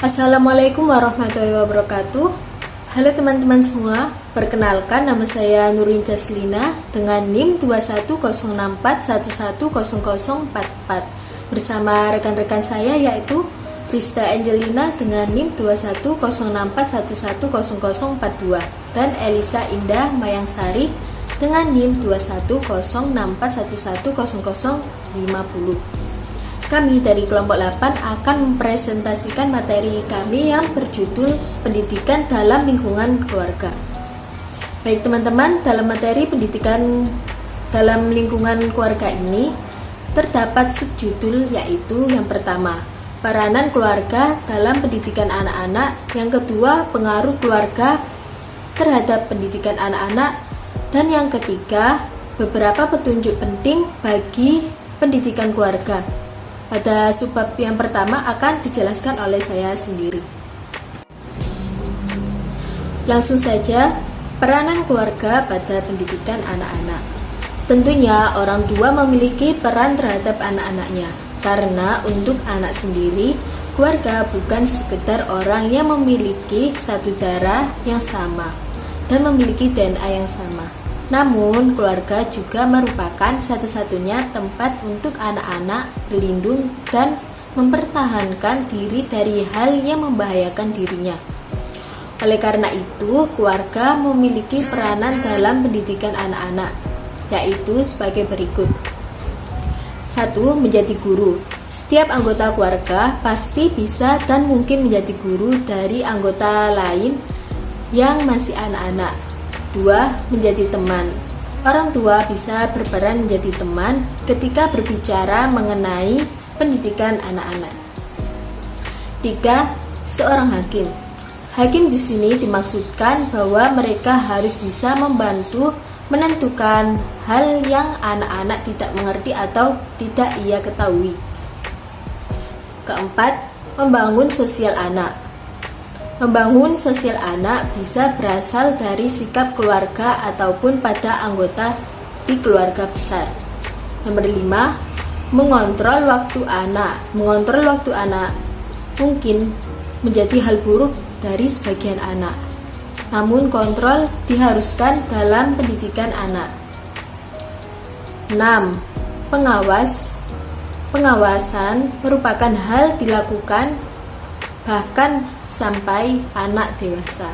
Assalamualaikum warahmatullahi wabarakatuh. Halo teman-teman semua, perkenalkan nama saya Nurin Jaslina dengan NIM 2104110044 bersama rekan-rekan saya yaitu Frista Angelina dengan NIM 2104110042 dan Elisa Indah Mayangsari dengan NIM 2104110050. Kami dari kelompok 8 akan mempresentasikan materi kami yang berjudul Pendidikan dalam Lingkungan Keluarga. Baik teman-teman, dalam materi pendidikan dalam lingkungan keluarga ini terdapat subjudul yaitu yang pertama, peranan keluarga dalam pendidikan anak-anak, yang kedua, pengaruh keluarga terhadap pendidikan anak-anak, dan yang ketiga, beberapa petunjuk penting bagi pendidikan keluarga. Pada subbab yang pertama akan dijelaskan oleh saya sendiri. Langsung saja, peranan keluarga pada pendidikan anak-anak. Tentunya orang tua memiliki peran terhadap anak-anaknya, karena untuk anak sendiri, keluarga bukan sekedar orang yang memiliki satu darah yang sama dan memiliki DNA yang sama. Namun, keluarga juga merupakan satu-satunya tempat untuk anak-anak berlindung dan mempertahankan diri dari hal yang membahayakan dirinya. Oleh karena itu, keluarga memiliki peranan dalam pendidikan anak-anak, yaitu sebagai berikut. 1. Menjadi guru. Setiap anggota keluarga pasti bisa dan mungkin menjadi guru dari anggota lain yang masih anak-anak. 2. Menjadi teman. Orang tua bisa berperan menjadi teman ketika berbicara mengenai pendidikan anak-anak. 3. Seorang hakim. Hakim di sini dimaksudkan bahwa mereka harus bisa membantu menentukan hal yang anak-anak tidak mengerti atau tidak ia ketahui. 4. Membangun sosial anak. Membangun sosial anak bisa berasal dari sikap keluarga ataupun pada anggota di keluarga besar. 5. Mengontrol waktu anak. Mengontrol waktu anak mungkin menjadi hal buruk dari sebagian anak. Namun kontrol diharuskan dalam pendidikan anak. 6. Pengawasan merupakan hal dilakukan bahkan sampai anak dewasa.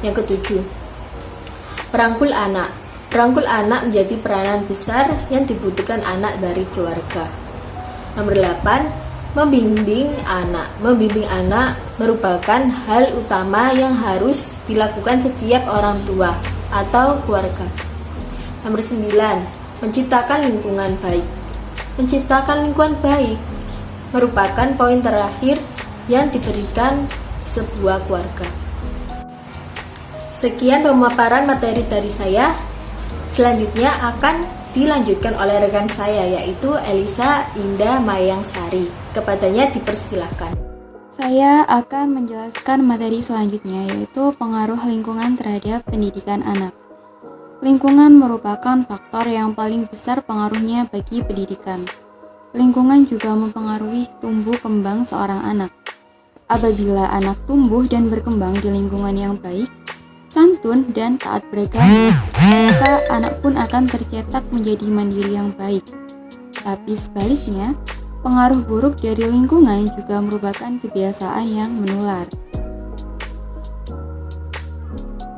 Yang ketujuh, merangkul anak. Merangkul anak menjadi peranan besar yang dibutuhkan anak dari keluarga. Nomor 8, membimbing anak. Membimbing anak merupakan hal utama yang harus dilakukan setiap orang tua atau keluarga. Nomor 9, menciptakan lingkungan baik. Menciptakan lingkungan baik merupakan poin terakhir yang diberikan sebuah keluarga. Sekian pemaparan materi dari saya. Selanjutnya akan dilanjutkan oleh rekan saya yaitu Elisa Indah Mayangsari. Kepadanya dipersilahkan. Saya akan menjelaskan materi selanjutnya yaitu pengaruh lingkungan terhadap pendidikan anak. Lingkungan merupakan faktor yang paling besar pengaruhnya bagi pendidikan. Lingkungan juga mempengaruhi tumbuh kembang seorang anak. Apabila anak tumbuh dan berkembang di lingkungan yang baik, santun, dan taat beragama, maka anak pun akan tercetak menjadi mandiri yang baik. Tapi sebaliknya, pengaruh buruk dari lingkungan juga merupakan kebiasaan yang menular.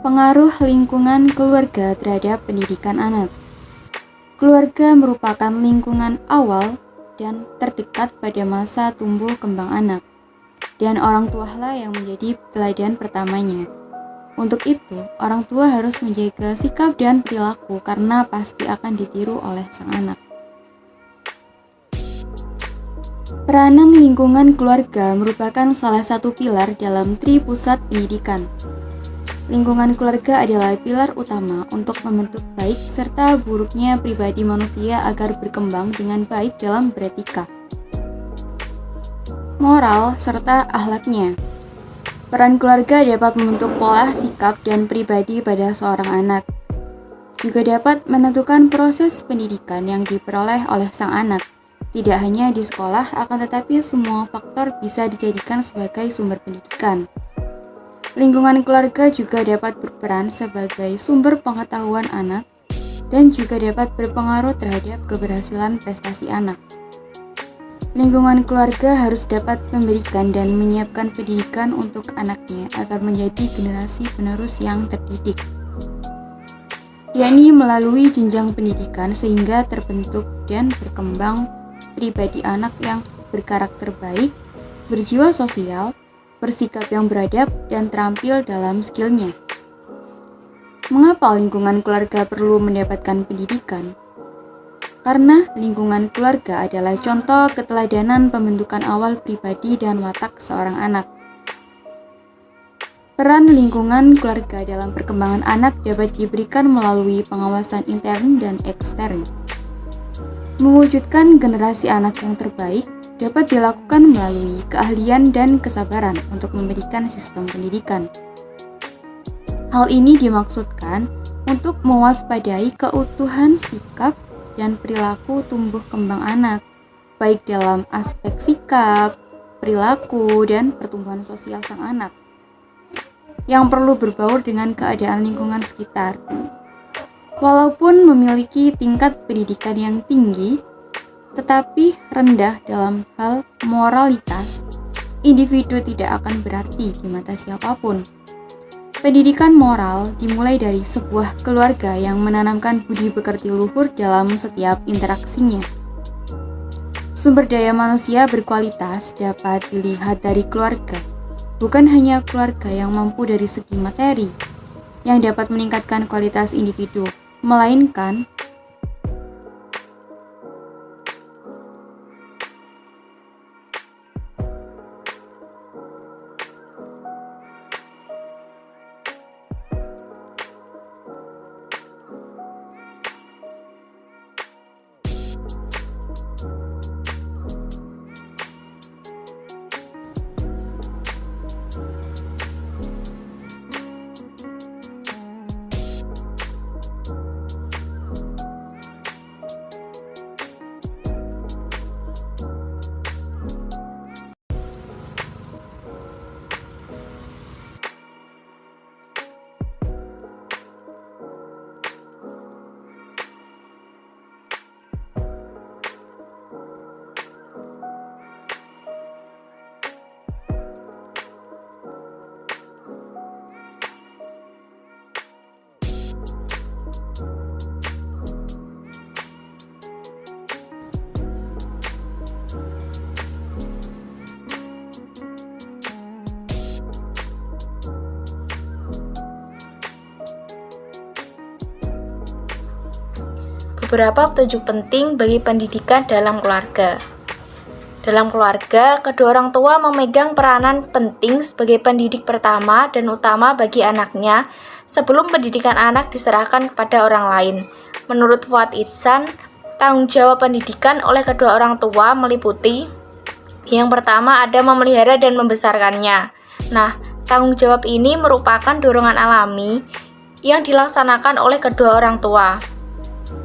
Pengaruh lingkungan keluarga terhadap pendidikan anak. Keluarga merupakan lingkungan awal dan terdekat pada masa tumbuh kembang anak, dan orang tualah yang menjadi teladan pertamanya. Untuk itu, orang tua harus menjaga sikap dan perilaku karena pasti akan ditiru oleh sang anak. Peranan lingkungan keluarga merupakan salah satu pilar dalam Tripusat Pendidikan. Lingkungan keluarga adalah pilar utama untuk membentuk baik serta buruknya pribadi manusia agar berkembang dengan baik dalam beretika, moral, serta akhlaknya. Peran keluarga dapat membentuk pola sikap dan pribadi pada seorang anak. Juga dapat menentukan proses pendidikan yang diperoleh oleh sang anak. Tidak hanya di sekolah, akan tetapi semua faktor bisa dijadikan sebagai sumber pendidikan. Lingkungan keluarga juga dapat berperan sebagai sumber pengetahuan anak dan juga dapat berpengaruh terhadap keberhasilan prestasi anak. Lingkungan keluarga harus dapat memberikan dan menyiapkan pendidikan untuk anaknya agar menjadi generasi penerus yang terdidik, yakni melalui jenjang pendidikan sehingga terbentuk dan berkembang pribadi anak yang berkarakter baik, berjiwa sosial, bersikap yang beradab, dan terampil dalam skillnya. Mengapa lingkungan keluarga perlu mendapatkan pendidikan? Karena lingkungan keluarga adalah contoh keteladanan pembentukan awal pribadi dan watak seorang anak. Peran lingkungan keluarga dalam perkembangan anak dapat diberikan melalui pengawasan intern dan ekstern. Mewujudkan generasi anak yang terbaik dapat dilakukan melalui keahlian dan kesabaran untuk memberikan sistem pendidikan. Hal ini dimaksudkan untuk mewaspadai keutuhan sikap dan perilaku tumbuh kembang anak, baik dalam aspek sikap, perilaku, dan pertumbuhan sosial sang anak, yang perlu berbaur dengan keadaan lingkungan sekitar. Walaupun memiliki tingkat pendidikan yang tinggi, tetapi rendah dalam hal moralitas, individu tidak akan berarti di mata siapapun. Pendidikan moral dimulai dari sebuah keluarga yang menanamkan budi pekerti luhur dalam setiap interaksinya. Sumber daya manusia berkualitas dapat dilihat dari keluarga, bukan hanya keluarga yang mampu dari segi materi, yang dapat meningkatkan kualitas individu, melainkan beberapa petunjuk penting bagi pendidikan dalam keluarga. Dalam keluarga, kedua orang tua memegang peranan penting sebagai pendidik pertama dan utama bagi anaknya sebelum pendidikan anak diserahkan kepada orang lain. Menurut Fuad Ihsan, tanggung jawab pendidikan oleh kedua orang tua meliputi yang pertama ada memelihara dan membesarkannya. Nah, tanggung jawab ini merupakan dorongan alami yang dilaksanakan oleh kedua orang tua.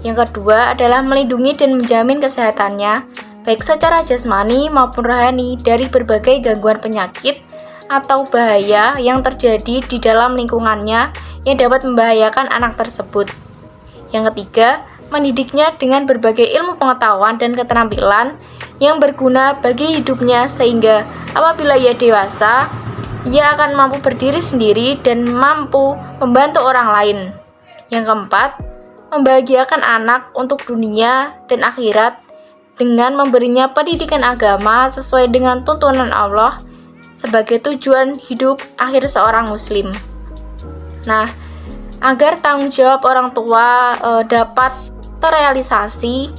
Yang kedua adalah melindungi dan menjamin kesehatannya, baik secara jasmani maupun rohani dari berbagai gangguan penyakit atau bahaya yang terjadi di dalam lingkungannya yang dapat membahayakan anak tersebut. Yang ketiga, mendidiknya dengan berbagai ilmu pengetahuan dan keterampilan yang berguna bagi hidupnya sehingga apabila ia dewasa, ia akan mampu berdiri sendiri dan mampu membantu orang lain. Yang keempat, membahagiakan anak untuk dunia dan akhirat dengan memberinya pendidikan agama sesuai dengan tuntunan Allah sebagai tujuan hidup akhir seorang muslim. Nah, agar tanggung jawab orang tua dapat terrealisasi,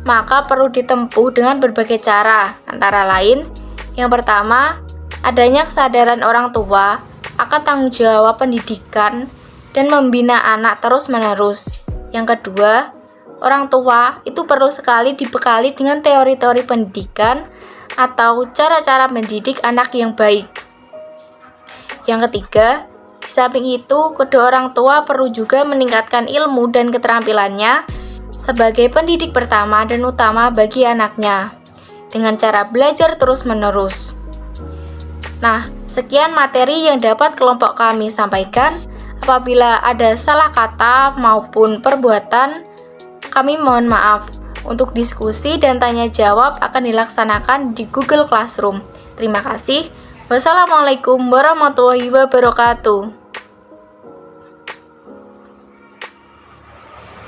maka perlu ditempuh dengan berbagai cara, antara lain yang pertama, adanya kesadaran orang tua akan tanggung jawab pendidikan dan membina anak terus-menerus. Yang kedua, orang tua itu perlu sekali dibekali dengan teori-teori pendidikan atau cara-cara mendidik anak yang baik. Yang ketiga, di samping itu, kedua orang tua perlu juga meningkatkan ilmu dan keterampilannya sebagai pendidik pertama dan utama bagi anaknya. dengan cara belajar terus-menerus. Nah, sekian materi yang dapat kelompok kami sampaikan. Apabila ada salah kata maupun perbuatan, kami mohon maaf. Untuk diskusi dan tanya jawab akan dilaksanakan di Google Classroom. Terima kasih. Wassalamualaikum warahmatullahi wabarakatuh.